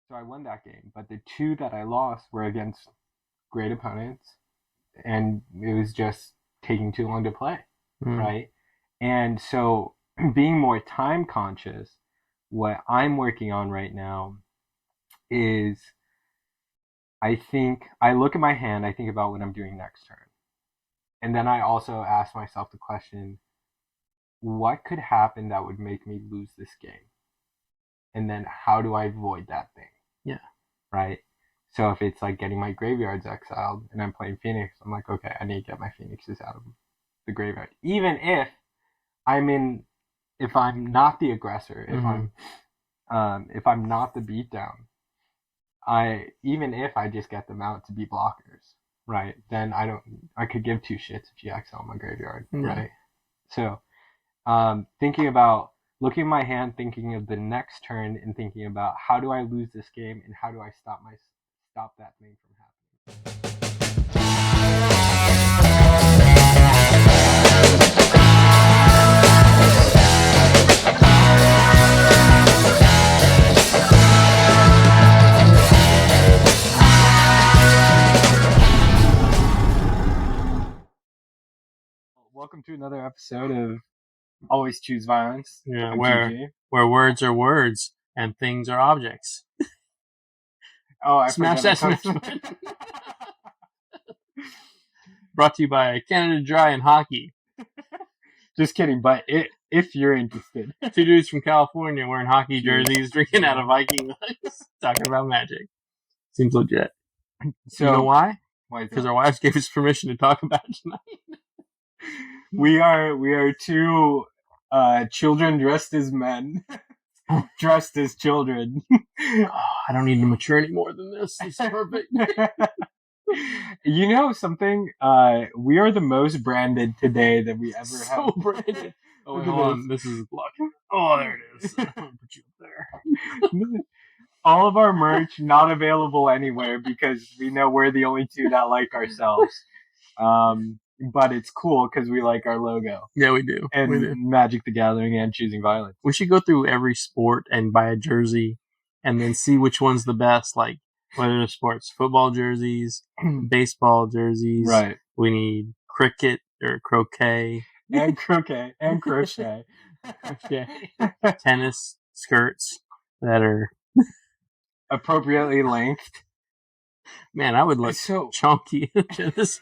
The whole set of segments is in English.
So I won that game, but the two that I lost were against great opponents, and it was just taking too long to play, right? And so being more time conscious, what I'm working on right now is I think I look at my hand, I think about what I'm doing next turn. And then I also ask myself the question, what could happen that would make me lose this game? And then how do I avoid that thing? Yeah. Right? So if it's like getting my graveyards exiled and I'm playing Phoenix, I'm like, okay, I need to get my Phoenixes out of the graveyard. Even if if I'm not the aggressor, if I'm not the beatdown, even if I just get them out to be blockers, right? Then I could give two shits if you exile my graveyard, right? So, thinking about looking at my hand, thinking of the next turn, and thinking about how do I lose this game and how do I stop that thing from happening. Welcome to another episode of Always Choose Violence MTG. Where words are words and things are objects. Oh, I Smash that smash button. Brought to you by Canada Dry and Hockey. Just kidding, but if you're interested. Two dudes from California wearing hockey jerseys, drinking out of Viking mugs, talking about Magic. Seems legit. So, you know why? Because our wives gave us permission to talk about it tonight. We are two children dressed as men. Dressed as children. I don't need to mature any more than this. It's perfect. You know something? We are the most branded today that we ever have. Branded. Oh, wait, hold on. This is block. Oh, there it is. I'm gonna put you up there. All of our merch not available anywhere because we know we're the only two that like ourselves. But it's cool because we like our logo. Yeah, we do. And we do. Magic the Gathering and Choosing Violence. We should go through every sport and buy a jersey and then see which one's the best. Like, what are the sports? Football jerseys, baseball jerseys. Right. We need cricket or croquet. And croquet. And crochet. Tennis skirts that are appropriately lengthed. Man, I would look so chunky in tennis.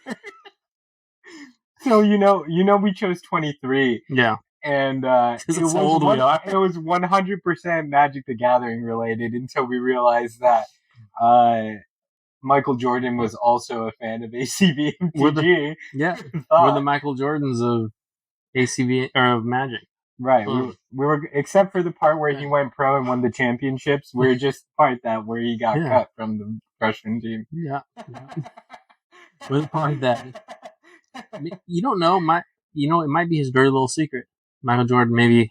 So you know we chose 23. Yeah. And it was 100% Magic the Gathering related until we realized that Michael Jordan was also a fan of ACV MTG. We're the Michael Jordans of ACV or of Magic. Right. We were, except for the part where he went pro and won the championships. We were just the part that where he got cut from the freshman team. Yeah. We're the part that you don't know. It might be his dirty little secret. Michael Jordan, maybe,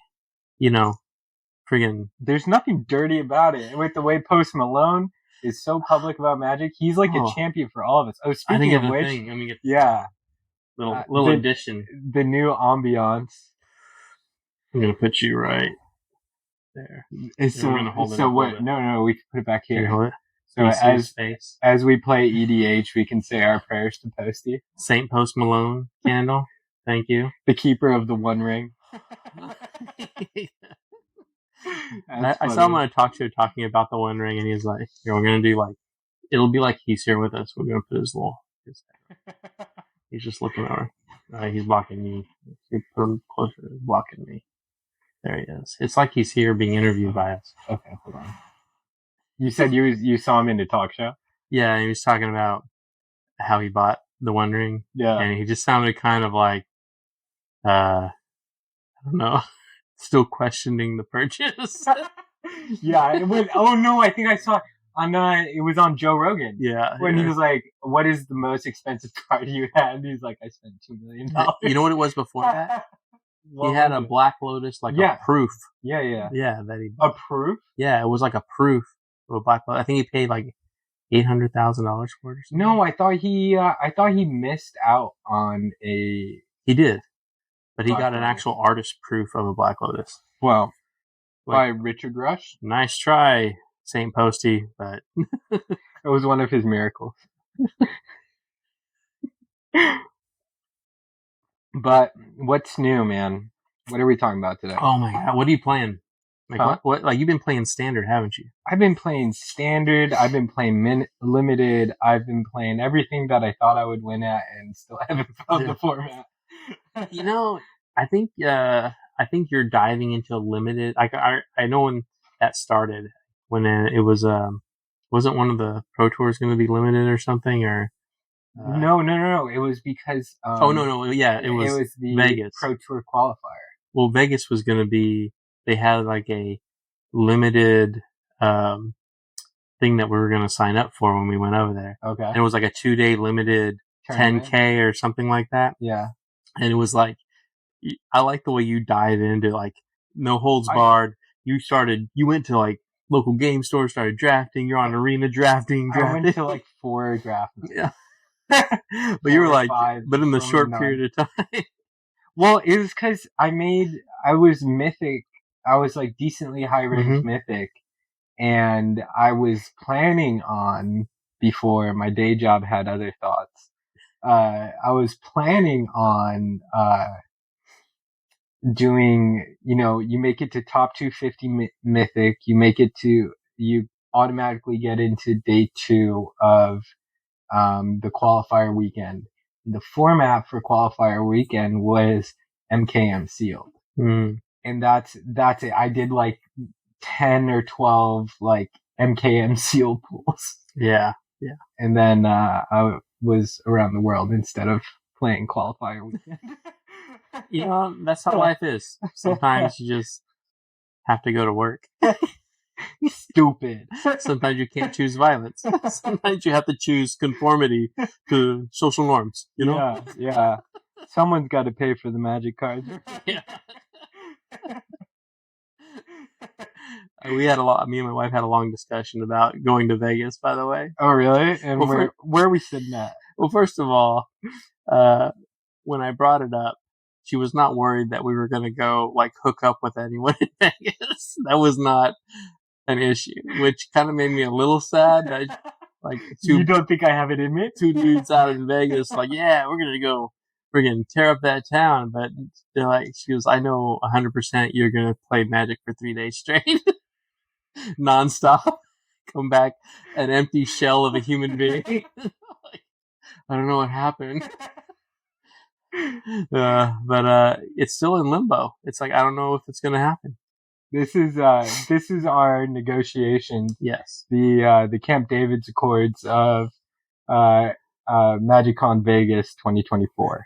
friggin'. There's nothing dirty about it. With the way Post Malone is so public about Magic, he's like a champion for all of us. Oh, speaking of which, little addition. The new ambiance. I'm gonna put you right there. So we're gonna hold it. So what? No, we can put it back here. Hold it. So as we play EDH, we can say our prayers to Posty. Saint Post Malone candle. Thank you. The keeper of the One Ring. I saw him on a talk show talking about the One Ring, and he's like, we're going to do it'll be like he's here with us. We're going to put his he's just looking over. He's blocking me. You put him closer. He's blocking me. There he is. It's like he's here being interviewed by us. Okay, hold on. You said you saw him in the talk show? Yeah, he was talking about how he bought the One Ring. Yeah. And he just sounded kind of like, I don't know, still questioning the purchase. Yeah, it was. Oh no, I think I saw it was on Joe Rogan. Yeah, when he was like, "What is the most expensive card you had?" And he's like, "I spent $2 million." You know what it was before that? He had a Black Lotus, a proof. Yeah. Yeah, that he bought. A proof? Yeah, it was like a proof of a Black Lotus. I think he paid like $800,000 for it. Or something. No, I thought he missed out on a. He did. But he got an actual artist proof of a Black Lotus. Well, by Richard Rush. Nice try, Saint Posty, but it was one of his miracles. But what's new, man? What are we talking about today? Oh my god, what are you playing? Like Huh? what? Like you've been playing standard, haven't you? I've been playing standard. I've been playing limited. I've been playing everything that I thought I would win at, and still haven't found the format. You know, I think you're diving into limited. I know when that started, when it was wasn't one of the Pro Tours going to be limited or something, or No. It was because yeah, it was the Vegas Pro Tour qualifier. Well, Vegas was going to be. They had like a limited thing that we were going to sign up for when we went over there. Okay. And it was like a 2-day limited tournament. 10K or something like that. Yeah. And it was like, I like the way you dive into like no holds barred. You went to like local game stores, started drafting. You're on arena drafting. I went to like 4 drafts. Yeah. But you were like, but in the short period of time. Well, it was because I was mythic. I was like decently high ranked mythic. And I was planning on, before my day job had other thoughts, I was planning on doing, you make it to top 250 mythic, you automatically get into day 2 of the qualifier weekend. The format for qualifier weekend was MKM sealed. And that's it. I did like 10 or 12 like MKM sealed pools. Yeah. And then I was around the world instead of playing qualifier weekend. That's how life is. Sometimes you just have to go to work. Stupid. Sometimes you can't choose violence. Sometimes you have to choose conformity to social norms. Yeah. Someone's got to pay for the magic cards. Yeah. Me and my wife had a long discussion about going to Vegas, by the way. Oh, really? And where are we sitting at? Well, first of all, when I brought it up, she was not worried that we were going to go like hook up with anyone in Vegas. That was not an issue, which kind of made me a little sad. You don't think I have it in me? 2 dudes out in Vegas, like, yeah, we're going to go friggin' tear up that town. But they're like, she goes, I know 100% you're going to play Magic for 3 days straight. Nonstop. Come back an empty shell of a human being. I don't know what happened. But it's still in limbo. It's like, I don't know if it's going to happen. This is our negotiation. Yes. The Camp David's Accords of MagicCon Vegas 2024.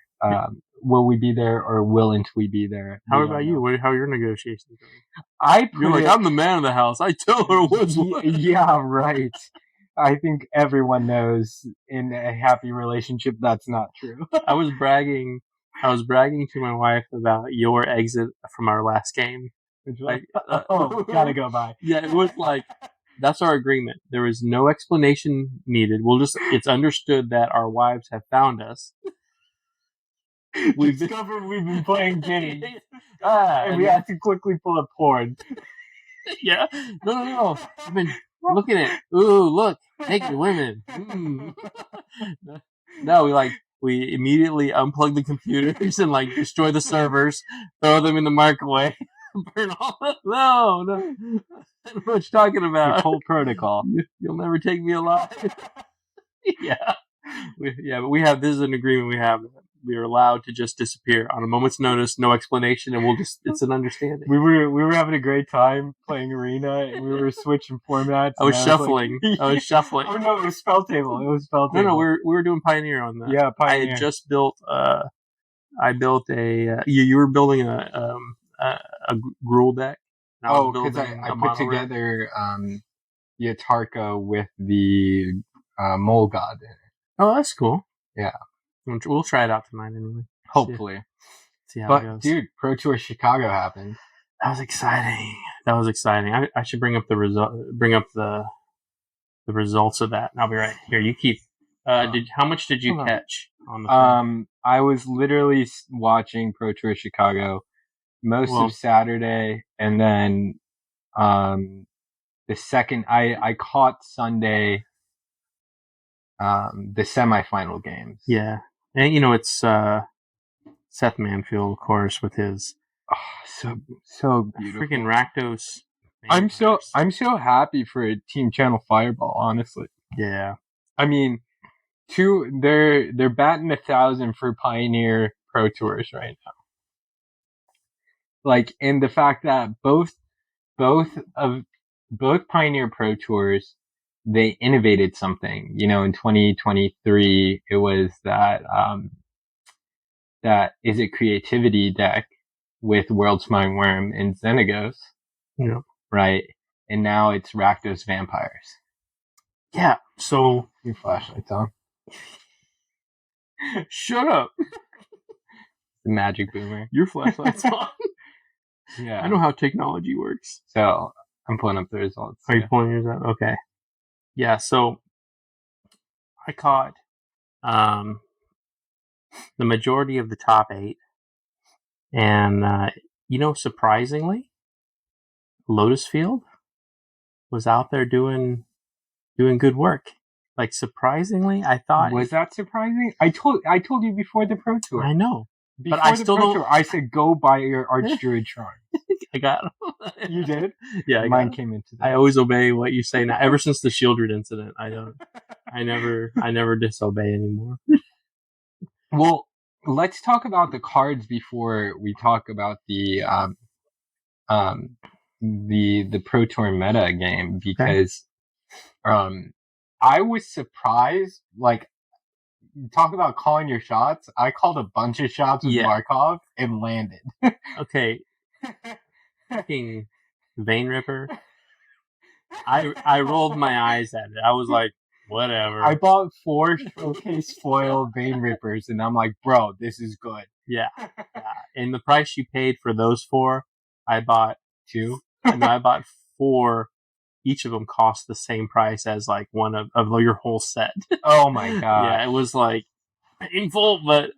Will we be there or willn't we be there? How about you? How are your negotiations going? I'm the man of the house. I tell her what's what. Yeah, right. I think everyone knows in a happy relationship that's not true. I was bragging to my wife about your exit from our last game. Gotta go by. Yeah, it was like, that's our agreement. There is no explanation needed. It's understood that our wives have found us. We've been playing games. And we have to quickly pull up porn. Yeah. No. I've been looking at it. Ooh, look. Naked women. No, we immediately unplug the computers and like destroy the servers, throw them in the microwave, burn all of them. No. I don't know what you're talking about. The whole protocol. You'll never take me alive. Yeah. But this is an agreement we have. We are allowed to just disappear on a moment's notice, no explanation, and it's an understanding. We were having a great time playing Arena, and we were switching formats. I was shuffling. Oh, no, it was Spell Table. No, we were doing Pioneer on that. Yeah, Pioneer. I had just built, I built you were building a Gruul deck. Because I put together, Yatarka with the, Mole God in it. Oh, that's cool. Yeah. We'll try it out tonight anyway. Hopefully. See how it goes. Dude, Pro Tour Chicago happened. That was exciting. I should bring up the results of that. And I'll be right here. You keep. How much did you catch on the phone? I was literally watching Pro Tour Chicago most of Saturday, and then the second I caught Sunday, the semifinal games. Yeah, and you know it's Seth Manfield, of course, with his so beautiful freaking Rakdos. I'm so happy for Team Channel Fireball, honestly. Yeah. I mean, they're batting 1,000 for Pioneer Pro Tours right now. Like, and the fact that both Pioneer Pro Tours, they innovated something. You know, in 2023, it was that Is It Creativity deck with World Spine Worm and Xenagos. Yeah. Right? And now it's Rakdos Vampires. Yeah, so... Your flashlight's on. Shut up! The magic boomer. Your flashlight's on. Yeah. I know how technology works. So, I'm pulling up the results. Are you pulling yours up? Okay. Yeah, so... I caught the majority of the top 8. And, surprisingly, Lotus Field was out there doing good work. Like, surprisingly, I thought... Was that surprising? I told you before the Pro Tour. I know. Before but I still Pro Tour, I said go buy your Archdruid Charm. I got him. You did? Yeah, mine came into that. I always obey what you say now. Ever since the Shieldred incident, I never disobey anymore. Well, let's talk about the cards before we talk about the Pro Tour meta game, because I was surprised. Like, talk about calling your shots. I called a bunch of shots with Markov and landed. Okay. Fucking Vein Ripper. I rolled my eyes at it. I was like, whatever. I bought 4 showcase foil Vein Rippers, and I'm like, bro, this is good. Yeah. And the price you paid for those 4, I bought 2. No, I bought 4. Each of them cost the same price as like one of your whole set. Oh my god! Yeah, it was like painful, but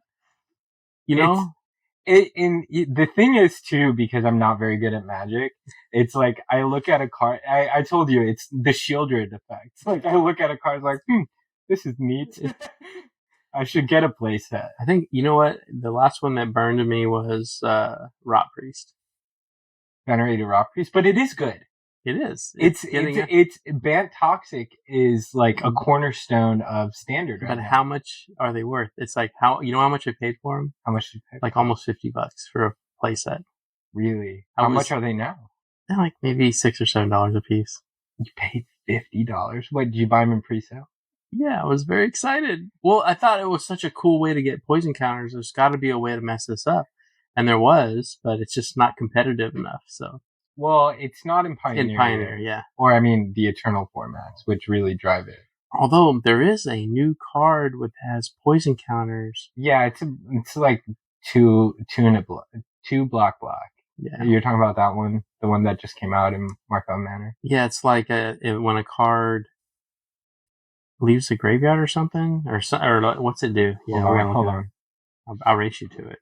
the thing is too, because I'm not very good at Magic. It's like I look at a card. I told you it's the Shieldred effect. Like I look at a card like, this is neat. I should get a playset. I think you know what the last one that burned to me was Rot Priest. Venerated Rot Priest, but it is good. It is. It's Bant Toxic is like a cornerstone of Standard. But how much are they worth? It's like how much I paid for them? How much did you pay? Like almost $50 for a playset. Really? How much are they now? They're like maybe $6 or $7 a piece. You paid $50? What, did you buy them in pre-sale? Yeah, I was very excited. Well, I thought it was such a cool way to get poison counters. There's got to be a way to mess this up, and there was, but it's just not competitive enough. So. Well, it's not in Pioneer. In Pioneer, yeah. Or, I mean, the Eternal formats, which really drive it. Although, there is a new card that has poison counters. Yeah, it's like 2 black. Yeah. You're talking about that one? The one that just came out in Markov Manor? Yeah, it's like when a card leaves the graveyard or something? Or what's it do? Yeah, hold on. I'll race you to it.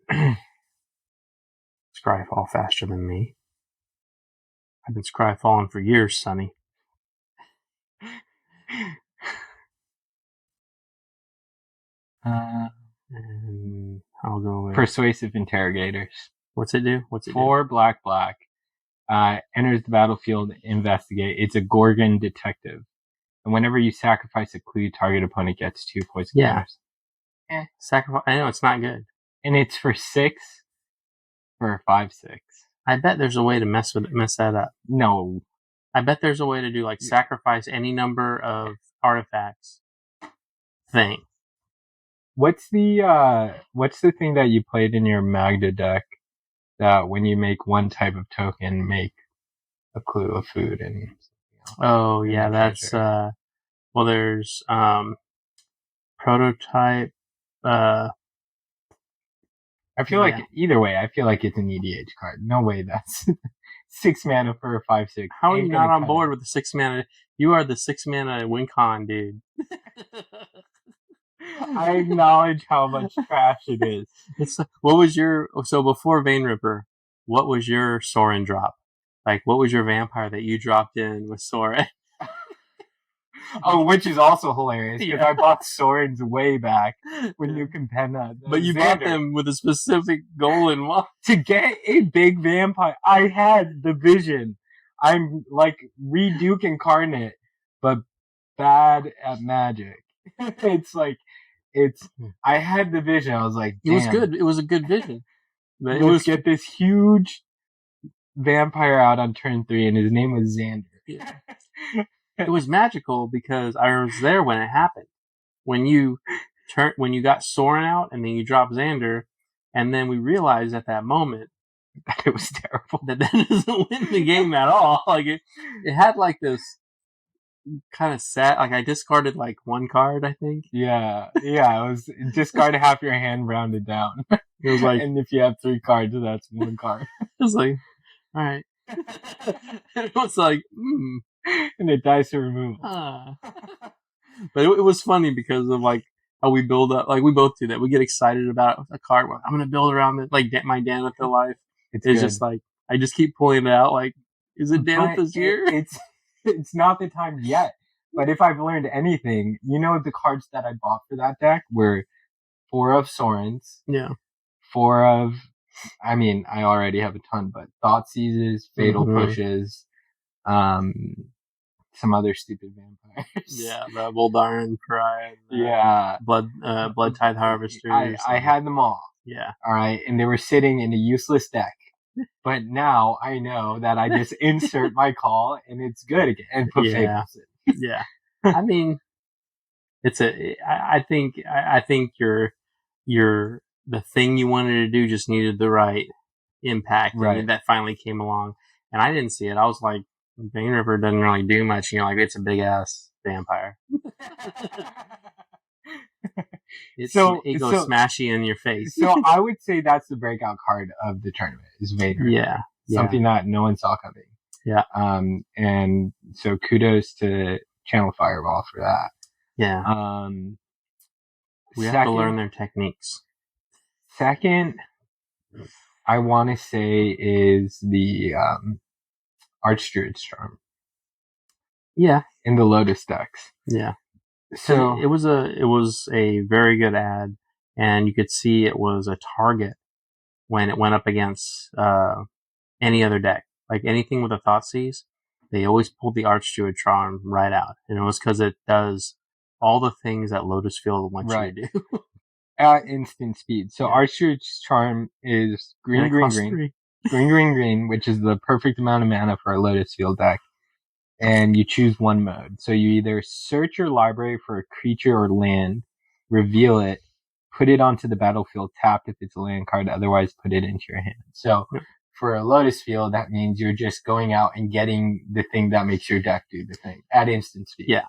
Scryfall faster than me. I've been Scryfalling for years, Sonny. And I'll go with Persuasive Interrogators. What's it do? 4 black. Enters the battlefield, investigate. It's a Gorgon detective. And whenever you sacrifice a clue, target opponent gets 2 poison counters. Sacrifice. I know, it's not good. And it's for 6 for 5/6. I bet there's a way to mess that up. No. I bet there's a way to do like sacrifice any number of artifacts thing. What's the thing that you played in your Magda deck that when you make one type of token, make a clue of food and oh yeah, that's well there's prototype I feel like either way, I feel like it's an EDH card. No way that's 6 mana for a 5/6. How are you not on board with the 6 mana? You are the 6 mana WinCon dude. I acknowledge how much trash it is. What was your before Vein Ripper? What was your Sorin drop? Like, what was your vampire that you dropped in with Sora? Oh, which is also hilarious because I bought Sorens way back with Nuke and Penna. But you bought them with a specific goal in mind. To get a big vampire. I had the vision. I'm like Reduke incarnate, but bad at magic. It's like, I had the vision. I was like, damn. It was good. It was a good vision. But Let's get this huge vampire out on turn 3, and his name was Xander. Yeah. It was magical because I was there when it happened. When you got Soren out, and then you dropped Xander, and then we realized at that moment that it was terrible. That doesn't win the game at all. Like it had like this kind of sad. Like I discarded like one card, I think. Yeah. It was discard half your hand rounded down. It was like, and if you have 3 cards, that's 1 card. It was like, all right. It was like, and it dies to removal. But it was funny because of like how we build up. Like we both do that. We get excited about a card. I'm gonna build around it, like my Danitha life. It's just like I just keep pulling it out. Like, is it Danitha's year? It's not the time yet. But if I've learned anything, the cards that I bought for that deck were 4 of Sorens. Yeah. 4 of, I already have a ton, but Thought Seizes, Fatal Pushes, some other stupid vampires. Yeah, the Voldaran Pride. Blood Tithe Harvesters. I had them all. Yeah. All right, and they were sitting in a useless deck. But now I know that I just insert my call and it's good again, and put Fables in. Yeah. I think your the thing you wanted to do just needed the right impact, and that finally came along. And I didn't see it. I was like, Bane River doesn't really do much. Like it's a big ass vampire. It goes smashy in your face. So I would say that's the breakout card of the tournament is Vader. Yeah. Something that no one saw coming. Yeah. And so kudos to Channel Fireball for that. Yeah. We have to learn their techniques. Second, I want to say is the Archdruid's Charm. Yeah. In the Lotus decks. Yeah. So it was a very good ad, and you could see it was a target when it went up against any other deck. Like anything with a Thoughtseize, they always pulled the Archdruid Charm right out, and it was because it does all the things that Lotus Field wants you to do at instant speed. So Archdruid's Charm is green, which is the perfect amount of mana for a Lotus Field deck. And you choose one mode. So you either search your library for a creature or land, reveal it, put it onto the battlefield tapped if it's a land card, otherwise put it into your hand. So for a Lotus Field, that means you're just going out and getting the thing that makes your deck do the thing at instant speed. Yeah.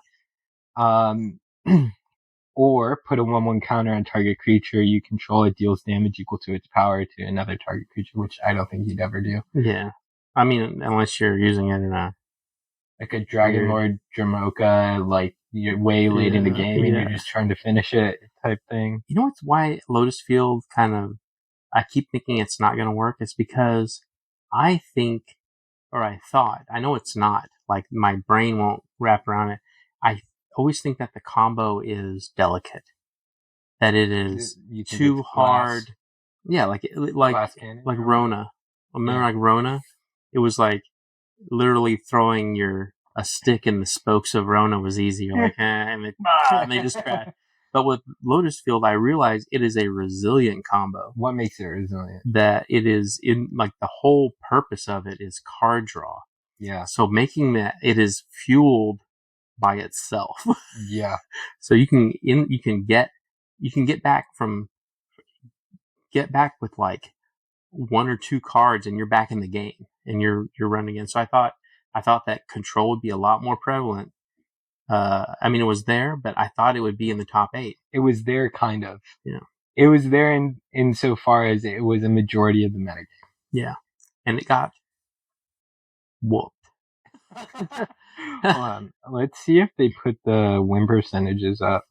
Or put a 1/1 counter on target creature you control. It deals damage equal to its power to another target creature, which I don't think you'd ever do. Yeah. Unless you're using it in like a Dragon Lord Dramoka, like you're way late in the game and you're just trying to finish it type thing. You know what's why Lotus Field I keep thinking it's not going to work? It's because I thought, I know it's not, like my brain won't wrap around it. I always think that the combo is delicate. That it is too hard. Yeah, like Rona. Remember like Rona? It was like literally throwing a stick in the spokes of Rona was easy. You're like, and they just crash. But with Lotus Field, I realized it is a resilient combo. What makes it resilient? That it is the whole purpose of it is card draw. Yeah. So making that it is fueled by itself. Yeah. So you can get back with like 1 or 2 cards and you're back in the game and you're running in. So I thought that control would be a lot more prevalent. It was there, but I thought it would be in the top 8. It was there, kind of. Yeah. It was there in so far as it was a majority of the metagame. Yeah. And it got whooped. Hold on. Let's see if they put the win percentages up.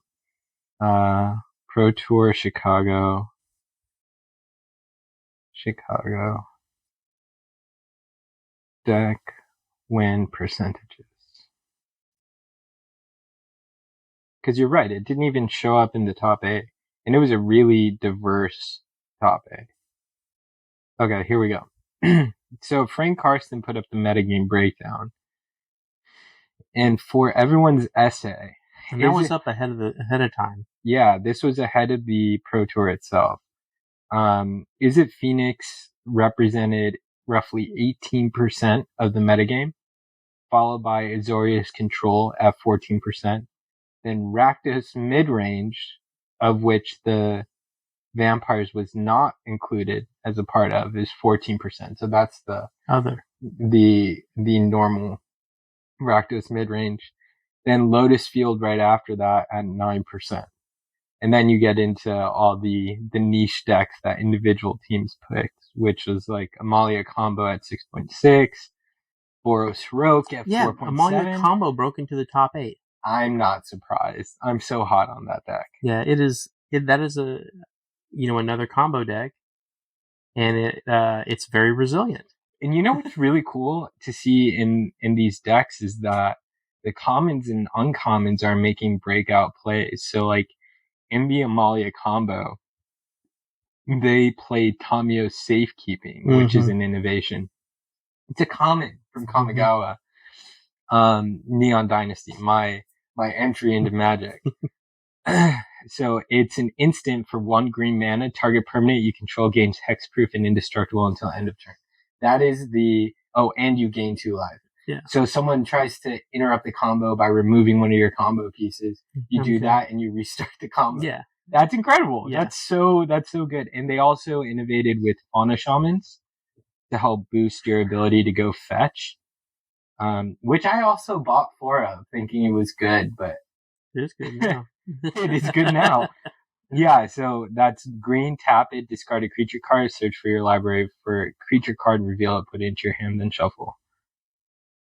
Pro Tour Chicago. deck win percentages. Because you're right, it didn't even show up in the top 8. And it was a really diverse top 8. Okay, here we go. So Frank Karsten put up the metagame breakdown. And for everyone's essay... And that was up ahead of time. Yeah, this was ahead of the Pro Tour itself. Is it Phoenix represented roughly 18% of the metagame, followed by Azorius Control at 14%. Then Rakdos Midrange, of which the Vampires was not included as a part of, is 14%. So that's the normal Rakdos Midrange. Then Lotus Field right after that at 9%. And then you get into all the niche decks that individual teams picked, which was like Amalia Combo at 6.6, Boros Roke at 4.7. Amalia Combo broke into the top 8. I'm not surprised. I'm so hot on that deck. Yeah, that is a another combo deck, and it's very resilient. And you know what's really cool to see in these decks is that the commons and uncommons are making breakout plays. So like in the Amalia combo, they played Tamiyo's Safekeeping, which is an innovation. It's a common from Kamigawa. Neon Dynasty, my entry into Magic. So it's an instant for 1 green mana. Target permanent you control gains hexproof and indestructible until end of turn. That is and you gain 2 life. Yeah. So someone tries to interrupt the combo by removing one of your combo pieces. You do that and you restart the combo. Yeah. That's incredible. Yeah. That's so good. And they also innovated with Fauna Shamans to help boost your ability to go fetch. Which I also bought 4 of, thinking it was good, but it is good now. It is good now. Yeah, so that's green, tap it, discard a creature card, search for your library for creature card, reveal it, put it into your hand, then shuffle.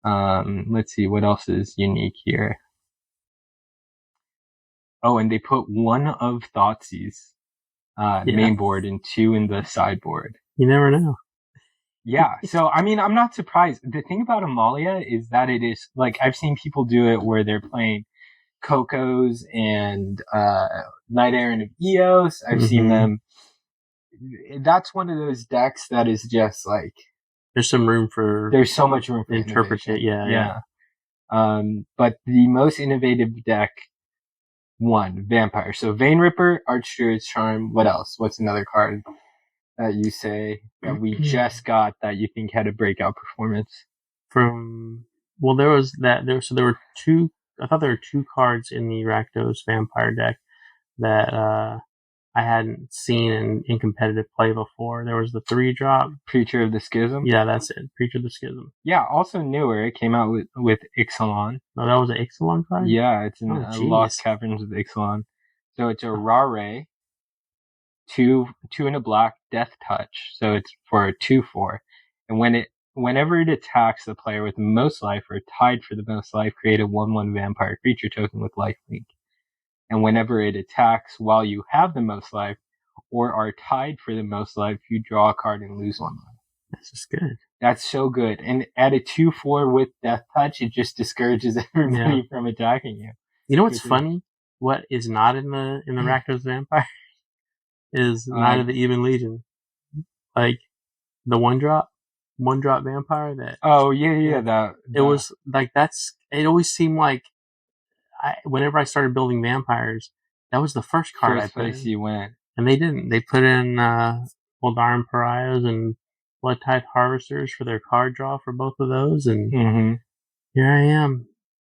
Let's see, what else is unique here? Oh, and they put 1 of Thoughtseize main board and 2 in the sideboard. You never know. Yeah, so I mean, I'm not surprised. The thing about Amalia is that it is, like, I've seen people do it where they're playing Cocos and Night Errant of Eos. I've seen them. That's one of those decks that is just like... There's so much room for interpretation. Yeah. But the most innovative deck won, Vampire. So Vein Ripper, Archdruid's Charm. What else? What's another card that you say that we just got that you think had a breakout performance? There were 2. I thought there were 2 cards in the Rakdos Vampire deck that I hadn't seen in competitive play before. There was the 3-drop Preacher of the Schism. Yeah, that's it. Preacher of the Schism. Yeah, also newer. It came out with Ixalan. No, that was an Ixalan card? Yeah, it's in Lost Caverns of Ixalan. So it's a Rare, 2 and a black, Death Touch. So it's for a 2/4. And whenever it attacks the player with the most life or tied for the most life, create a 1/1 vampire creature token with lifelink. And whenever it attacks while you have the most life or are tied for the most life, you draw a card and lose 1 life. That's just good. That's so good. And at a 2/4 with Death Touch, it just discourages everybody from attacking you. You know what's funny? What is not in the Rakdos Vampire is Knight of the Even Legion. Like the 1-drop vampire that... Oh, yeah. It was like, it always seemed like whenever I started building vampires, that was the first card I put in. You went. And they didn't. They put in Voldaran Pariahs and Bloodtithe Harvesters for their card draw for both of those. And here I am,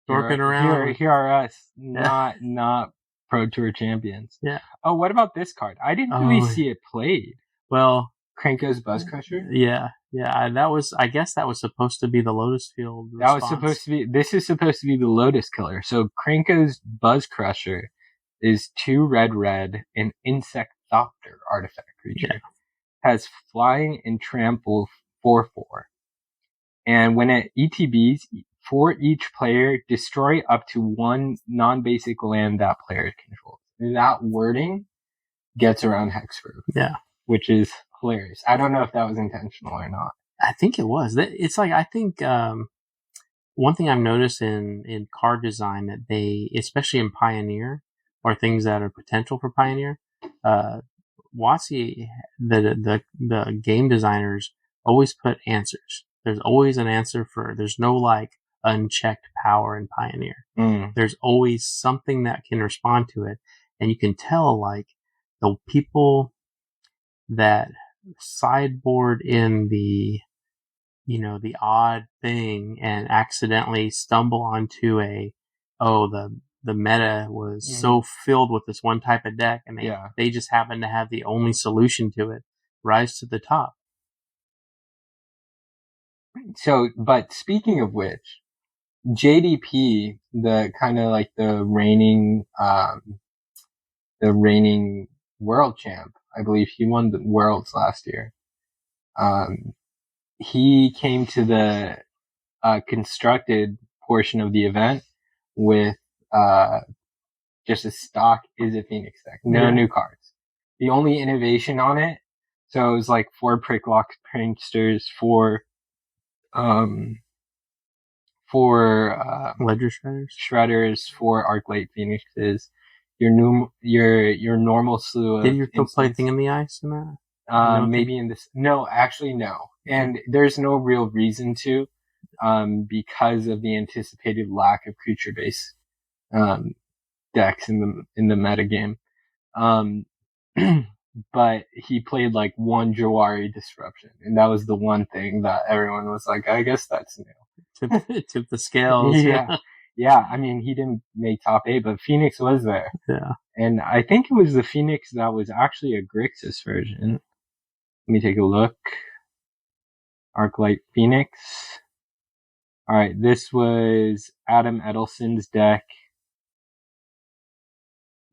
dorking around. Here are us, not Pro Tour champions. Yeah. Oh, what about this card? I didn't really see it played. Well, Krenko's Buzz Crusher? Yeah. I guess that was supposed to be the Lotus Field response. This is supposed to be the Lotus Killer. So Krenko's Buzz Crusher is 2 red, an Insect Thopter artifact creature. Yeah. Has flying and trample 4/4. And when it ETBs, for each player, destroy up to 1 non-basic land that player controls. That wording gets around hexproof. Yeah. Which is hilarious. I don't know if that was intentional or not. I think it was. It's like, I think one thing I've noticed in card design that they, especially in Pioneer, or things that are potential for Pioneer, WotC, the game designers always put answers. There's always an answer there's no like unchecked power in Pioneer. There's always something that can respond to it. And you can tell like the people that sideboard in the odd thing and accidentally stumble onto the meta was so filled with this one type of deck, and they just happen to have the only solution to it, rise to the top. So, but speaking of which, JDP, the kind of like the reigning world champ, I believe he won the Worlds last year. He came to the constructed portion of the event with just a stock is a Phoenix deck. No new cards. The only innovation on it, so it was like 4 Pricklock Pranksters, 4 Ledger Shredders, 4 Arclight Phoenixes, your normal slew of... Did you still play Thing in the Ice in that? Maybe in this... No, actually no. And there's no real reason to, because of the anticipated lack of creature-based decks in the metagame. But he played like 1 Jawari Disruption, and that was the one thing that everyone was like, I guess that's new. Tip the scales. Yeah. I mean, he didn't make top 8, but Phoenix was there. Yeah. And I think it was the Phoenix that was actually a Grixis version. Let me take a look. Arclight Phoenix. Alright, this was Adam Edelson's deck.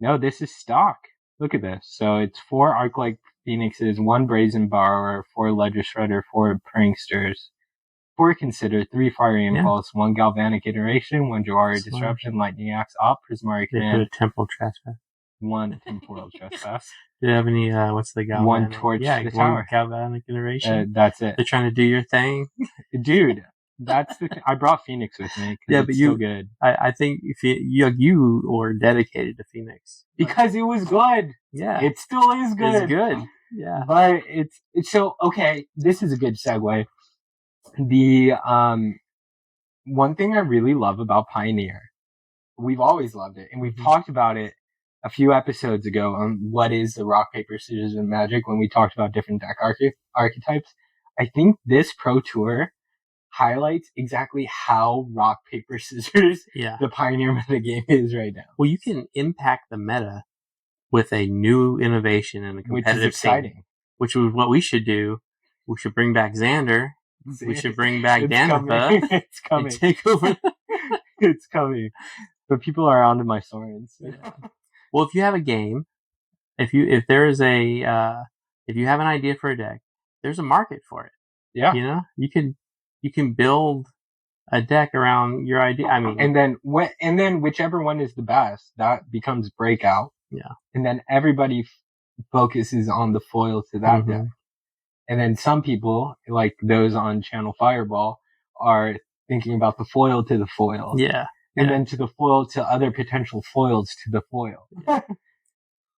No, this is stock. Look at this. So it's 4 Arclight Phoenixes, 1 Brazen Borrower, 4 Ledger Shredder, 4 Pranksters, 4 Consider, 3 Fiery Impulse, 1 Galvanic Iteration, 1 Jawari Disruption, Lightning Axe, Prismari Command. They put a Temporal Trespass. 1 Temporal Trespass. Do you have any, what's the Galvanic? 1 Torch the 1 Tower. Galvanic Iteration. That's it. They're trying to do your thing. Dude, that's the thing. I brought Phoenix with me because it's so good. I think if you were dedicated to Phoenix. Because it was good. Yeah. It still is good. It's good. Yeah. But it's so, okay, this is a good segue. The one thing I really love about Pioneer, we've always loved it, and we've talked about it a few episodes ago on what is the rock, paper, scissors, and magic when we talked about different deck archetypes. I think this Pro Tour highlights exactly how rock, paper, scissors the Pioneer metagame is right now. Well, you can impact the meta with a new innovation and a competitive which is exciting. Thing, which is what we should do. We should bring back Xander. We should bring back Danitha. It's coming. Take over. It's coming. But people are onto my Sorens. Yeah. Well, if you have a game, if you have an idea for a deck, there's a market for it. Yeah. You can build a deck around your idea. I mean, and then whichever one is the best, that becomes breakout. Yeah. And then everybody focuses on the foil to that deck. And then some people, like those on Channel Fireball, are thinking about the foil to the foil. Yeah. And then to the foil to other potential foils to the foil.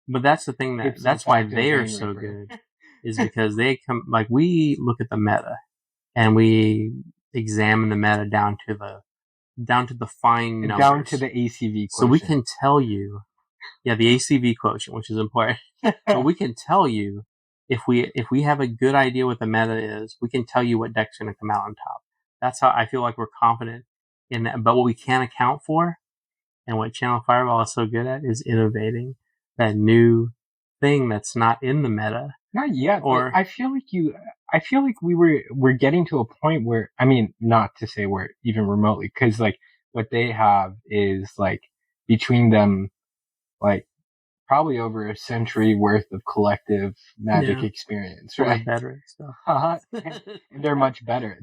But that's the thing that's why they are so good, is because they come, like, we look at the meta and we examine the meta down to the fine numbers. Down to the ACV quotient. So we can tell you, the ACV quotient, which is important. But we can tell you, if we have a good idea what the meta is, we can tell you what deck's going to come out on top. That's how I feel like we're confident in that. But what we can't account for, and what Channel Fireball is so good at, is innovating that new thing that's not in the meta. Not yet. Or I feel like we're getting to a point where, I mean, not to say we're even remotely, because like what they have is like between them, like probably over a century worth of collective Magic experience, right? Better stuff. And they're much better.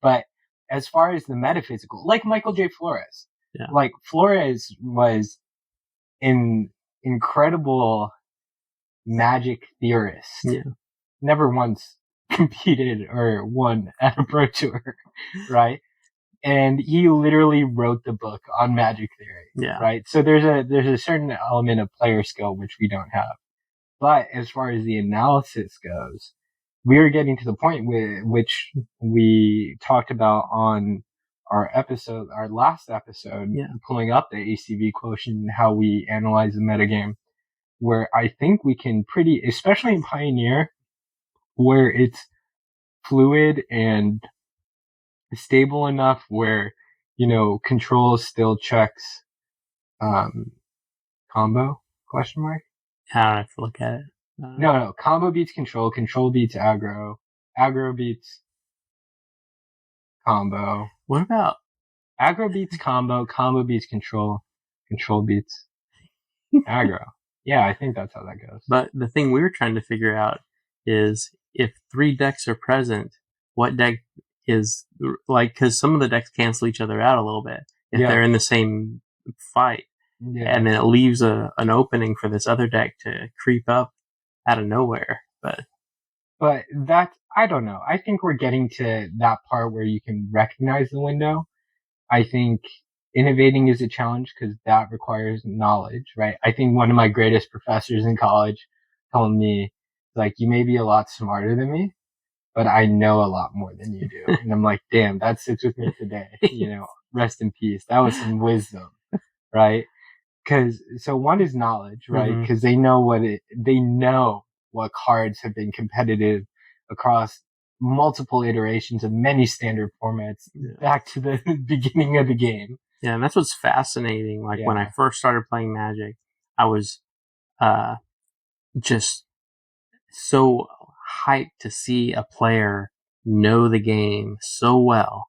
But as far as the metaphysical, like Michael J. Flores, like Flores was an incredible Magic theorist. Yeah. Never once competed or won at a pro tour, right? And he literally wrote the book on Magic Theory, right? So there's a certain element of player skill which we don't have. But as far as the analysis goes, we are getting to the point which we talked about on our last episode, pulling up the ACV quotient and how we analyze the metagame, where I think we can especially in Pioneer, where it's fluid and stable enough where, control still checks, combo, question mark? I have to look at it. No, combo beats control beats aggro beats combo. What about aggro beats combo beats control beats aggro. Yeah, I think that's how that goes. But the thing we were trying to figure out is if 3 decks are present, what deck is because some of the decks cancel each other out a little bit if they're in the same fight. Yeah. And then it leaves an opening for this other deck to creep up out of nowhere. But that's, I don't know. I think we're getting to that part where you can recognize the window. I think innovating is a challenge because that requires knowledge, right? I think one of my greatest professors in college told me, like, you may be a lot smarter than me, but I know a lot more than you do. And I'm like, damn, that sits with me today. Rest in peace. That was some wisdom, right? So one is knowledge, right? Because they know what cards have been competitive across multiple iterations of many standard formats back to the beginning of the game. Yeah, and that's what's fascinating. Like when I first started playing Magic, I was just so hyped to see a player know the game so well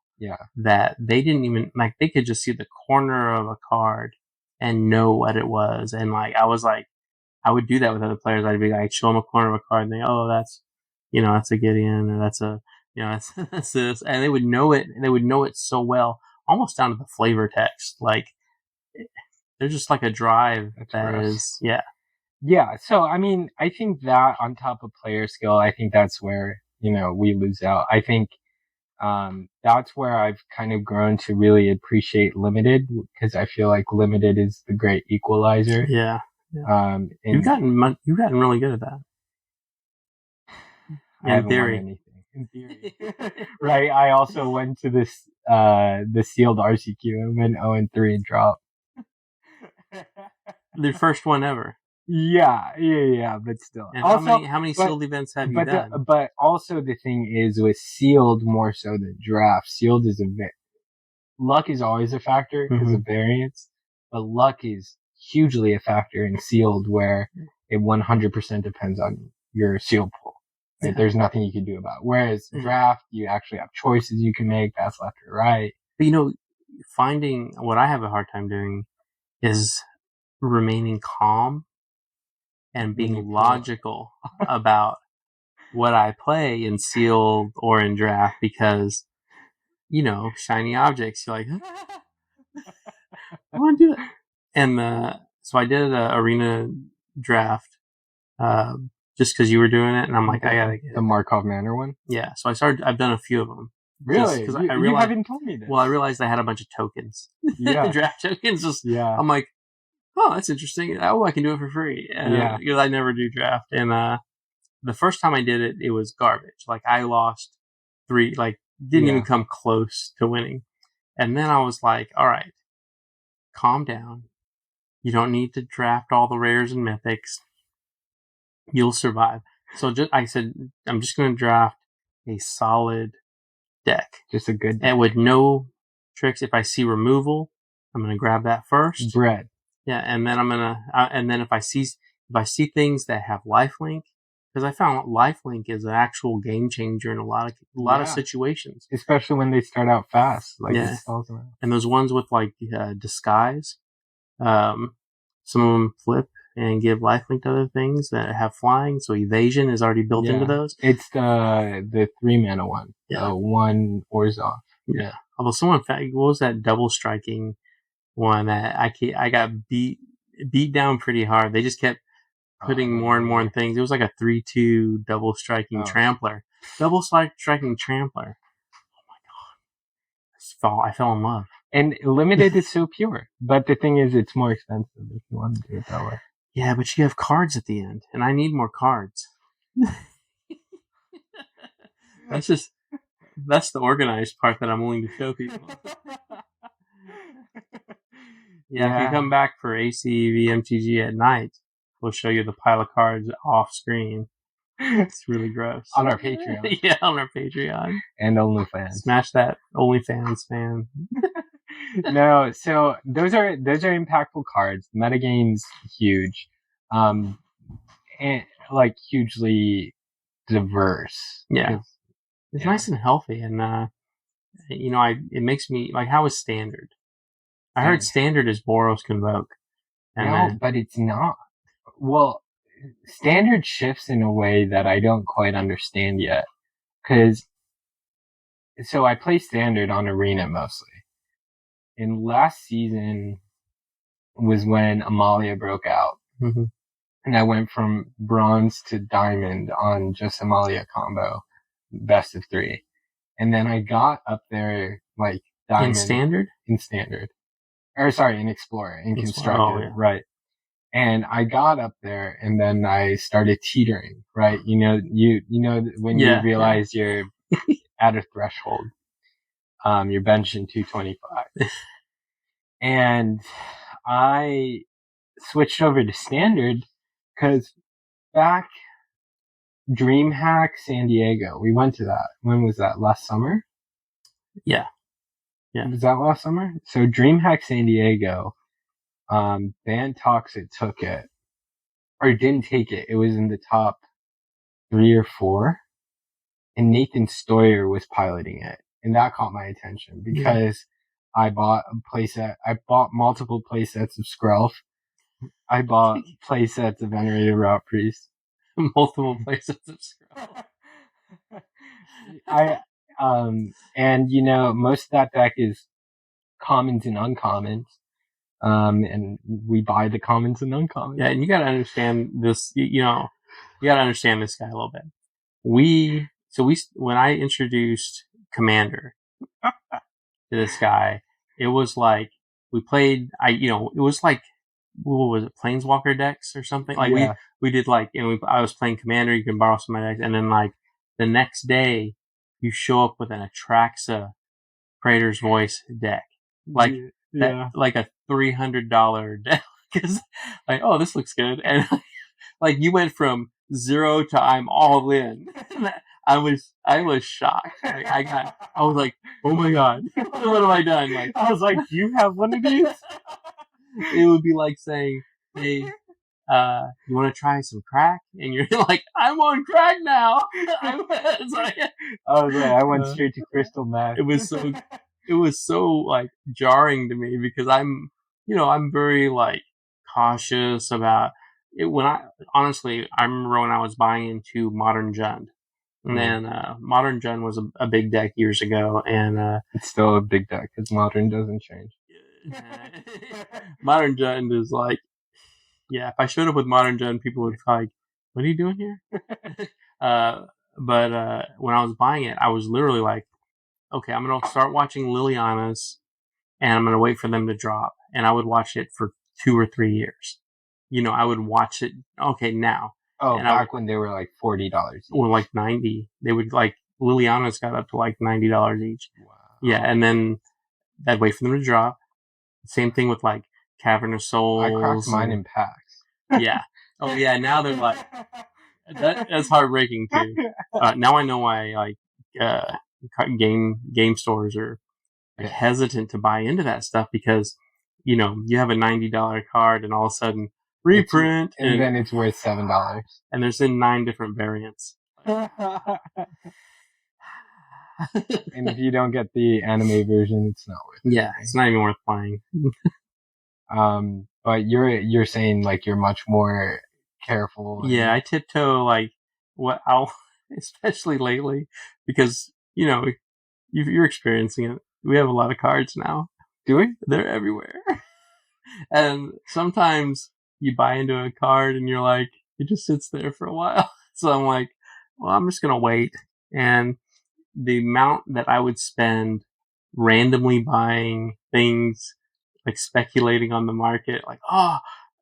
that they didn't even, they could just see the corner of a card and know what it was. And I would do that with other players. I'd be like, show them a corner of a card and they, that's, that's a Gideon, or that's a, that's this. And they would know it, and they would know it so well, almost down to the flavor text. There's just like a drive is. Yeah. So, I mean, I think that on top of player skill, I think that's where, we lose out. I think, that's where I've kind of grown to really appreciate limited, because I feel like limited is the great equalizer. Yeah. You've gotten really good at that. I haven't won anything. In theory. Right. I also went to the sealed RCQ and went 0-3 and dropped. The first one ever. Yeah, but still. And also, how many sealed events have you done? But also the thing is with sealed more so than draft. Sealed is luck is always a factor because of variance, but luck is hugely a factor in sealed where it 100% depends on your sealed pool. Right? Yeah. There's nothing you can do about it. Whereas draft, you actually have choices you can make, pass left or right. But finding what I have a hard time doing is remaining calm and being logical about what I play in sealed or in draft, because shiny objects, you're like, I want to do it. And so I did an arena draft just because you were doing it, and I'm like, I gotta get the Markov Manor one. Yeah, so I've done a few of them. Really? Because you haven't told me this. Well, I realized I had a bunch of tokens. Yeah, draft tokens. I'm like, oh, that's interesting. Oh, I can do it for free. Because I never do draft. And the first time I did it, it was garbage. I lost 3. Didn't even come close to winning. And then I was like, all right, calm down. You don't need to draft all the rares and mythics. You'll survive. So I said, I'm just going to draft a solid deck. Just a good deck. And with no tricks. If I see removal, I'm going to grab that first. Bread. Yeah, and then and then if I see things that have lifelink, because I found lifelink is an actual game changer in a lot of situations, especially when they start out fast. And those ones with disguise, some of them flip and give lifelink to other things that have flying, so evasion is already built into those. It's the 3 mana one, the 1 Orzhov. Yeah. Although what was that double striking one that I got beat down pretty hard. They just kept putting more and more things. It was like a 3/2 double striking trampler. Double striking Trampler. Oh my god! I fell in love. And limited is so pure, but the thing is, it's more expensive if you want to do it that way. Yeah, but you have cards at the end, and I need more cards. That's the organized part that I'm willing to show people. Yeah, if you come back for ACV MTG at night, we'll show you the pile of cards off screen. It's really gross. On our Patreon. Yeah, on our Patreon. And OnlyFans. Smash that OnlyFans fan. No, so those are impactful cards. The metagame's huge. And like hugely diverse. Yeah. It's nice and healthy, and it makes me like, how is Standard? I heard Standard is Boros Convoke. But it's not. Well, Standard shifts in a way that I don't quite understand yet. So I play Standard on Arena mostly. And last season was when Amalia broke out. Mm-hmm. And I went from bronze to diamond on just Amalia combo, best of 3. And then I got up there like diamond. In Standard? In Standard. Or sorry, in Explorer, in Constructed, oh, yeah. Right. And I got up there and then I started teetering, right? You know when you realize you're at a threshold, you're benching 225. And I switched over to Standard because back DreamHack San Diego, we went to that. When was that? Last summer? Yeah. Yeah. Was that last summer? So DreamHack San Diego, Band Toxic took it. Or didn't take it. It was in the top 3 or 4. And Nathan Stoyer was piloting it. And that caught my attention because I bought a playset. I bought multiple playsets of Skrelf. I bought playsets of Venerated Route Priest. Multiple playsets of Skrelf. And most of that deck is commons and uncommons. And we buy the commons and uncommons. Yeah, and you gotta understand this, you gotta understand this guy a little bit. When I introduced Commander to this guy, it was like, we played, it was like, what was it, Planeswalker decks or something? Like, we did like, I was playing Commander, you can borrow some of my decks, and then like, the next day, you show up with an Atraxa Praetor's Voice deck. Like, like a $300 deck. Cause like, oh, this looks good. And like, you went from 0 to I'm all in. I was shocked. Like, I was like, oh my god, what have I done? Like, I was like, do you have one of these? It would be like saying, hey, you want to try some crack? And you're like, I'm on crack now. I went straight to crystal meth. It was so like jarring to me because I'm very like cautious about it. I remember when I was buying into Modern Jund. And then Modern Jund was a big deck years ago, and it's still a big deck because Modern doesn't change. Modern Jund is like, if I showed up with Modern Jund, people would be like, "What are you doing here?" But when I was buying it, I was literally like, "Okay, I'm gonna start watching Liliana's, and I'm gonna wait for them to drop." And I would watch it for 2 or 3 years. I would watch it. Okay, now. Oh, and back when they were like $40. Or like $90. They would like, Liliana's got up to like $90 each. Wow. Yeah, and then I'd wait for them to drop. Same thing with like Cavern of Souls. I cracked mine in packs. Yeah. Oh yeah, now they're like, that's heartbreaking too. Now I know why game stores are hesitant to buy into that stuff, because you have a $90 card and all of a sudden reprint, and then it's worth $7, and there's in 9 different variants. And if you don't get the anime version, it's not worth it. Yeah, it's not even worth playing. But you're saying like you're much more careful. Yeah, I tiptoe like especially lately, because you're experiencing it. We have a lot of cards now. Do we? They're everywhere. And sometimes you buy into a card and you're like, it just sits there for a while. So I'm like, well, I'm just going to wait And the amount that I would spend randomly buying things, like speculating on the market, like,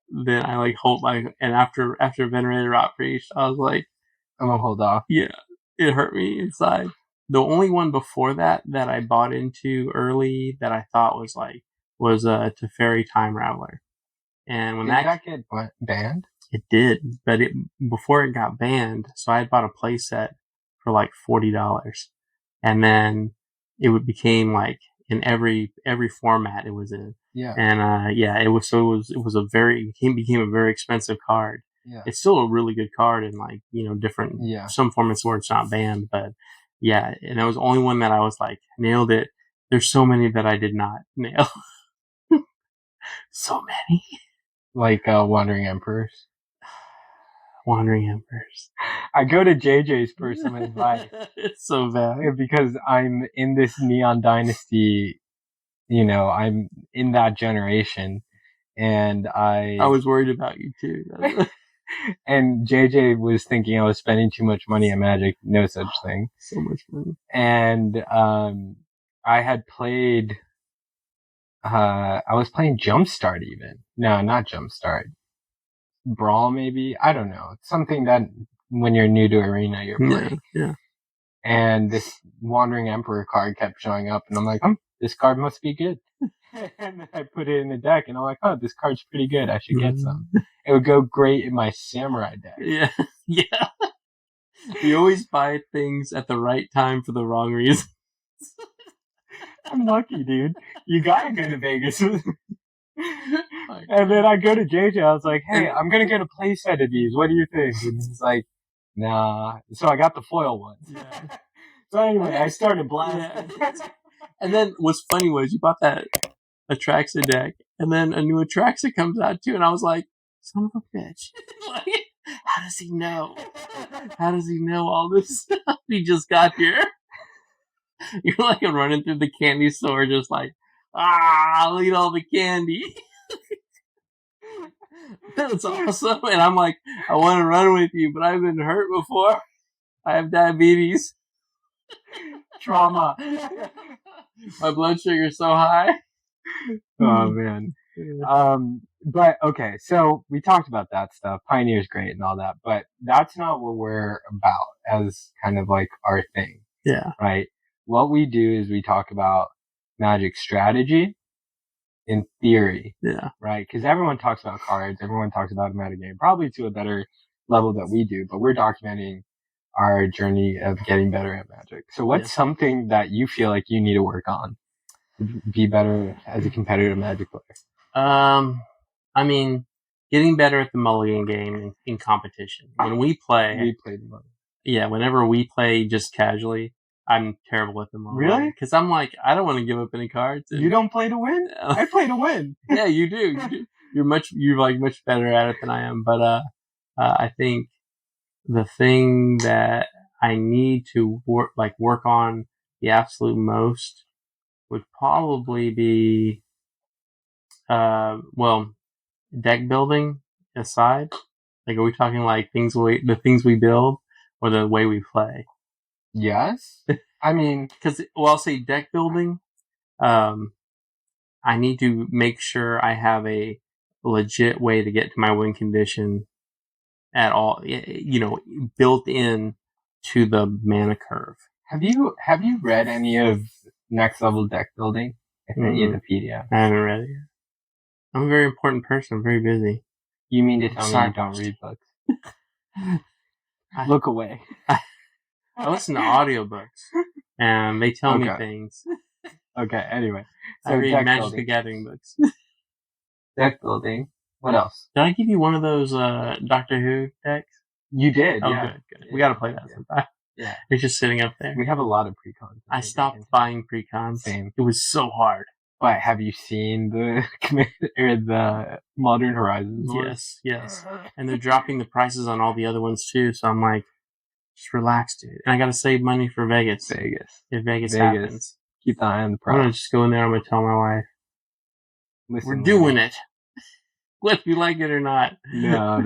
then I like hold like, and after Venerated Rot Priest, I was like, I'm gonna hold off. Yeah, it hurt me inside. The only one before that I bought into early that I thought was Teferi Time Raveler. And when Did that get banned? It did, but before it got banned, so I had bought a playset for like $40, and then it became like in every format it was in. Yeah. And it became a very expensive card. Yeah. It's still a really good card in like, different some formats where it's not banned, but yeah, and it was the only one that I was like, nailed it. There's so many that I did not nail. So many. Like Wandering Emperors. Wandering Emperors. I go to JJ's personal advice. It's so bad. Because I'm in this Neon Dynasty, I'm in that generation, and I was worried about you too. And JJ was thinking I was spending too much money on Magic. No such thing. So much money. And I had played. I was playing Jumpstart even. No, not Jumpstart. Brawl maybe. I don't know. It's something that when you're new to Arena, you're playing. Yeah. And this Wandering Emperor card kept showing up, and I'm like, this card must be good. And I put it in the deck, and I'm like, this card's pretty good. I should get some. It would go great in my Samurai deck. Yeah. Yeah. You always buy things at the right time for the wrong reasons. I'm lucky, dude. You gotta go to Vegas. And then I go to JJ. I was like, hey, I'm gonna get a playset of these. What do you think? And he's like, nah. So I got the foil ones. Yeah. So anyway, I started blasting. Yeah. And then what's funny was you bought that Atraxa deck, and then a new Atraxa comes out too, and I was like, son of a bitch. Like, how does he know? How does he know all this stuff? He just got here. You're like running through the candy store just like, I'll eat all the candy. That's awesome. And I'm like, I want to run with you, but I've been hurt before. I have diabetes. Trauma. My blood sugar's so high. Oh, man. But, okay, so we talked about that stuff. Pioneer's great and all that, but that's not what we're about as kind of like our thing. Yeah. Right? What we do is we talk about Magic strategy in theory. Yeah. Right? Because everyone talks about cards. Everyone talks about a metagame, probably to a better level that we do, but we're documenting our journey of getting better at Magic. So what's something that you feel like you need to work on to be better as a competitive Magic player? I mean, getting better at the mulligan game in competition. When we play the mulligan. Yeah, whenever we play just casually, I'm terrible at the mulligan. Really? Because I'm like, I don't want to give up any cards. You don't play to win? I play to win. Yeah, you do. You're much better at it than I am. But I think the thing that I need to work on the absolute most would probably be deck building aside. Like, are we talking like the things we build or the way we play? Yes. I mean, I'll say deck building. I need to make sure I have a legit way to get to my win condition at all, built in to the mana curve. Have you read any of Next Level Deck Building? I sent you the PDF. I haven't read it yet. I'm a very important person. I'm very busy. You mean to tell me you don't read books? Look away. I listen to audiobooks, and they tell me things. Okay, anyway. So I read Magic the Gathering books. Deck building. What else? Did I give you one of those Doctor Who decks? You did, yeah. Good. We gotta play that sometime. Yeah. It's just sitting up there. We have a lot of pre-cons. I stopped buying pre-cons. Same. It was so hard. But have you seen the Modern Horizons one? Yes. And they're dropping the prices on all the other ones too, so I'm like, just relax, dude. And I gotta save money for Vegas. If Vegas happens. Keep the eye on the price. I'm gonna just go in there, I'm gonna tell my wife, we're doing it. whether you like it or not. No.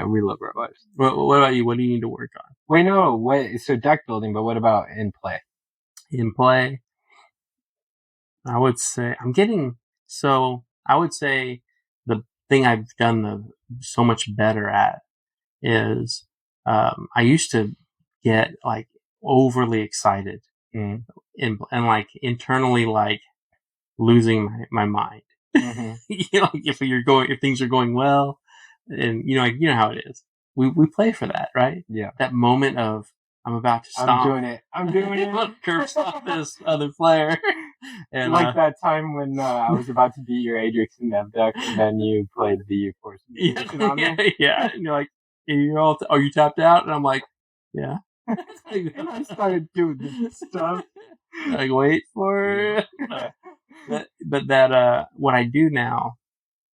We love our lives. What about you? What do you need to work on? Wait, no. So deck building, but what about in play? In play, I would say I would say the thing I've done so much better at is I used to get like overly excited and like internally like losing my mind. Mm-hmm. If things are going well, and like how it is. We play for that, right? Yeah. That moment of I'm about to stop. I'm doing it. Curb stop this other player. And like that time when I was about to beat your Adrix in that deck, and then you played the Force. Yeah. And you're like, are you tapped out? And I'm like, yeah. And I started doing this stuff. Like, wait for it. But that what I do now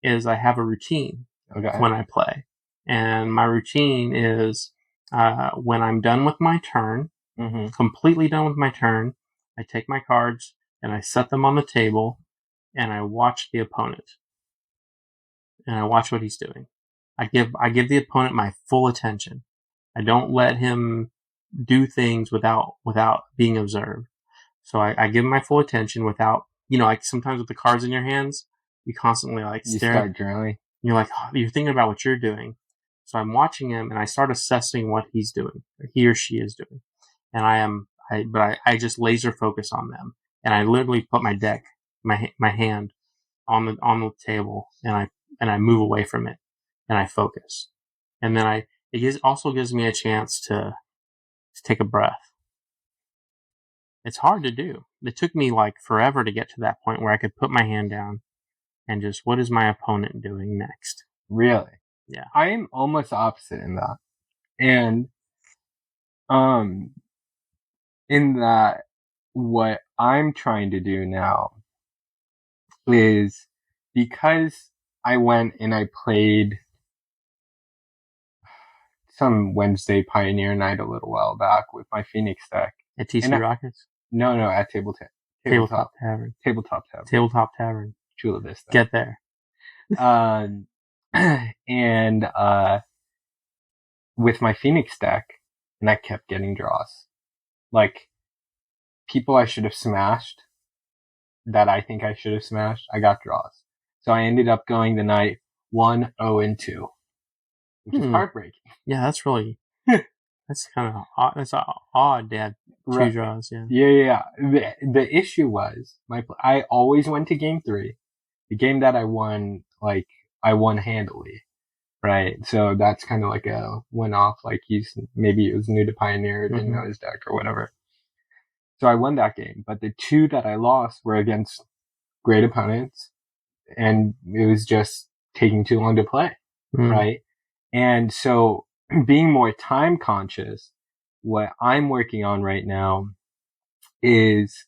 is I have a routine when I play, and my routine is when I'm done with my turn, completely done with my turn, I take my cards and I set them on the table, and I watch the opponent, and I watch what he's doing. I give the opponent my full attention. I don't let him do things without being observed. So I give him my full attention without, like sometimes with the cards in your hands, you constantly like stare. You start journaling. You're like, you're thinking about what you're doing. So I'm watching him and I start assessing what he's doing, or he or she is doing. And I just laser focus on them. And I literally put my deck, my hand on the table, and I move away from it and I focus. And then it also gives me a chance to take a breath. It's hard to do. It took me like forever to get to that point where I could put my hand down and just, what is my opponent doing next? Really? Yeah. I am almost opposite in that. And in that, what I'm trying to do now is, because I went and I played some Wednesday Pioneer night a little while back with my Phoenix deck. At TC Rockets? No, at Tabletop Tavern. Tabletop Tavern. Chula Vista. Get there. And with my Phoenix deck, and I kept getting draws. Like, people I should have smashed, that I think I should have smashed, I got draws. So I ended up going the night 1-0-2, which is heartbreaking. Yeah, that's really, that's kind of odd. That's odd to have two draws. Yeah. Yeah. The issue was, I always went to game 3. The game that I won, like, I won handily. Right. So that's kind of like a one-off, like maybe it was new to Pioneer, didn't know his deck or whatever. So I won that game, but the 2 that I lost were against great opponents, and it was just taking too long to play. Right. And so, being more time conscious, what I'm working on right now is,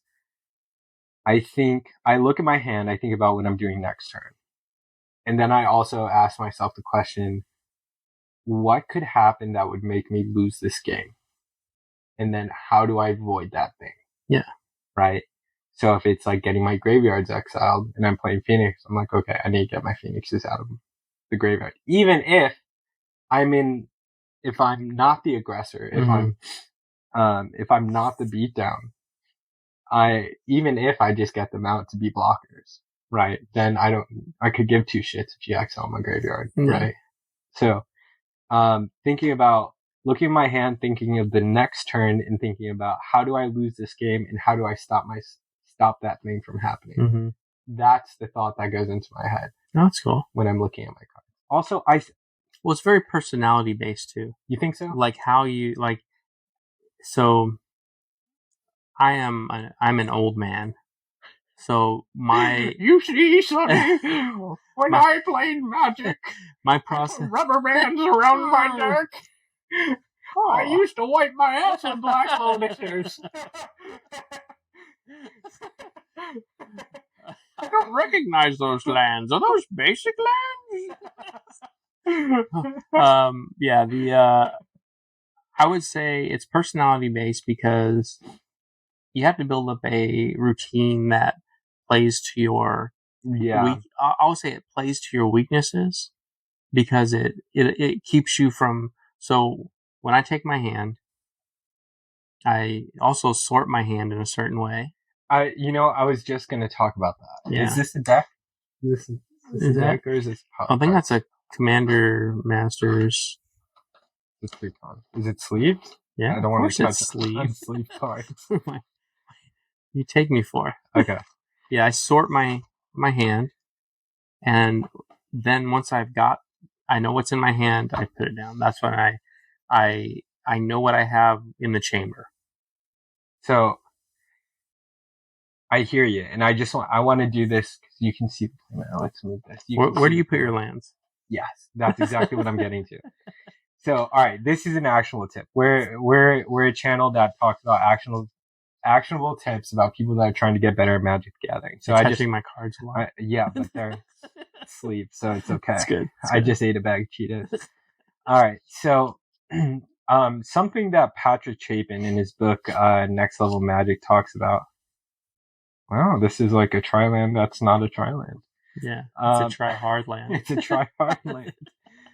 I look at my hand, I think about what I'm doing next turn. And then I also ask myself the question, what could happen that would make me lose this game? And then how do I avoid that thing? Yeah. Right? So if it's like getting my graveyards exiled and I'm playing Phoenix, I'm like, okay, I need to get my Phoenixes out of the graveyard. Even if I'm not the aggressor, if I'm not the beatdown, even if I just get them out to be blockers, right? Then I could give 2 shits if you exile my graveyard, right? So, thinking about, looking at my hand, thinking of the next turn, and thinking about how do I lose this game and how do I stop that thing from happening. That's the thought that goes into my head. Oh, that's cool. When I'm looking at my cards. Also, well, it's very personality based too. You think so? Like how you like. So, I'm an old man. So you see, Sonny, when I played Magic, my process, rubber bands around my deck. I used to wipe my ass on Black Lotuses. I don't recognize those lands. Are those basic lands? Yeah. I would say it's personality based because you have to build up a routine that plays to your Yeah. I'll say it plays to your weaknesses because it keeps you from. So when I take my hand, I also sort my hand in a certain way. I was just gonna talk about that. Yeah. Is this a deck? Is this a deck or is this? I think that's a Commander Masters. It's pre-con. Is it sleeved? Yeah, I don't want to touch sleeve cards. You take me for. Okay. Yeah, I sort my hand, and then once I know what's in my hand, I put it down. That's when I know what I have in the chamber. So I hear you, and I want to do this because you can see. Let's move this. Where do you put your lands? Yes, that's exactly what I'm getting to. So, all right, this is an actionable tip. We're a channel that talks about actionable tips about people that are trying to get better at Magic the Gathering. So You're touching my cards a lot. Yeah, but they're sleeved, so it's okay. It's good. I just ate a bag of Cheetos. All right, so something that Patrick Chapin in his book Next Level Magic talks about. Wow, this is like a tri-land that's not a tri-land. Yeah, it's a try-hard land. It's a try-hard land.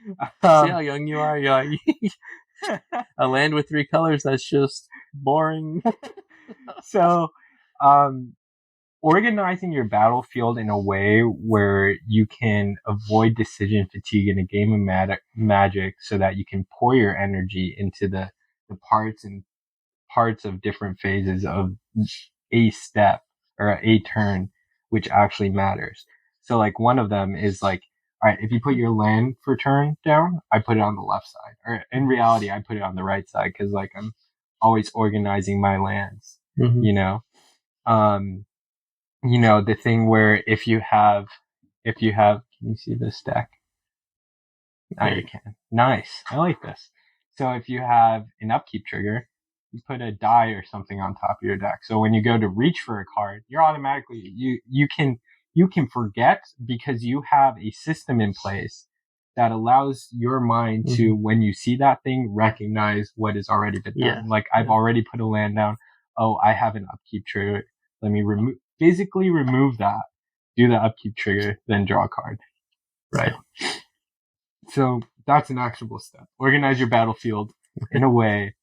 See how young you are? You're like, a land with 3 colors, that's just boring. So, organizing your battlefield in a way where you can avoid decision fatigue in a game of Magic so that you can pour your energy into the parts of different phases of a step or a turn, which actually matters. So like one of them is like, all right, if you put your land for turn down, I put it on the left side. Or in reality, I put it on the right side because like I'm always organizing my lands, you know? The thing where if you have, can you see this deck? Now you can. Nice. I like this. So if you have an upkeep trigger, you put a die or something on top of your deck. So when you go to reach for a card, you're automatically, you can forget because you have a system in place that allows your mind to, when you see that thing, recognize what has already been done. Yeah. Like I've already put a land down. Oh, I have an upkeep trigger. Let me physically remove that, do the upkeep trigger, then draw a card. Right. So that's an actionable step. Organize your battlefield in a way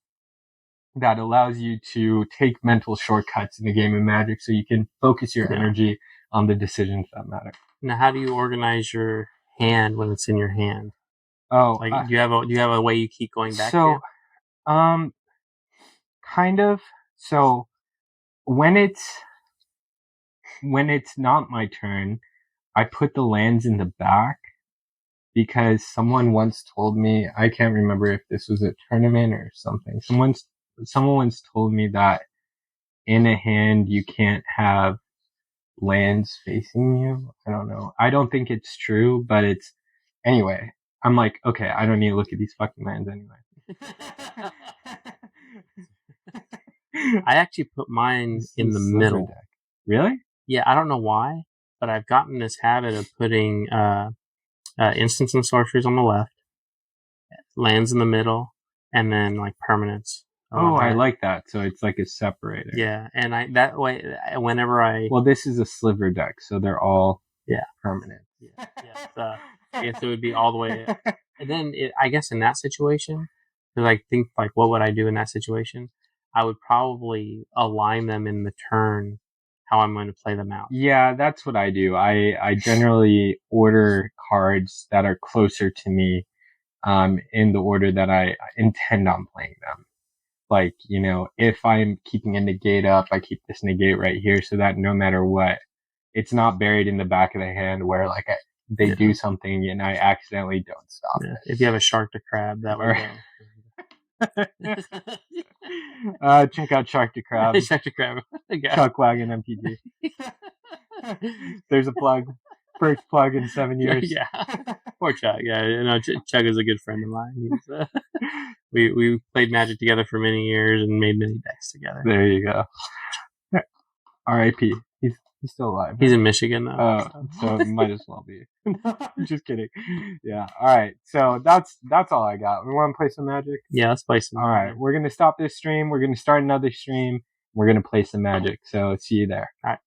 that allows you to take mental shortcuts in the game of Magic so you can focus your energy on the decisions that matter. Now, how do you organize your hand when it's in your hand? Oh, like do you have a way you keep going back to? Kind of. So when it's not my turn, I put the lands in the back because someone once told me, I can't remember if this was a tournament or something. Someone once told me that in a hand you can't have lands facing you. I don't know. I don't think it's true, but it's anyway. I'm like, okay, I don't need to look at these fucking lands anyway. I actually put mine in the middle. Deck. Really? Yeah, I don't know why, but I've gotten this habit of putting instants and sorceries on the left, lands in the middle, and then like permanents. Oh, I like that. So it's like a separator. Yeah, and that way, whenever well, this is a sliver deck, so they're all permanent. Yeah. So it would be all the way. And then I guess in that situation, because I think like, what would I do in that situation? I would probably align them in the turn how I'm going to play them out. Yeah, that's what I do. I generally order cards that are closer to me in the order that I intend on playing them. Like, if I'm keeping a negate up, I keep this negate right here so that no matter what, it's not buried in the back of the hand where like they do something and I accidentally don't stop it. If you have a shark to crab, that would go. Check out Shark to Crab. Shark to Crab. Chuck Wagon MTG. There's a plug. First plug in 7 years. Yeah. Poor Chuck. Yeah, Chuck is a good friend of mine. He's, we played Magic together for many years and made many decks together. There you go. R.I.P. He's still alive. He's in Michigan though. So it might as well be. Just kidding. Yeah. All right. So that's all I got. We want to play some Magic? Yeah, let's play some. All right. We're going to stop this stream. We're going to start another stream. We're going to play some Magic. So see you there. All right.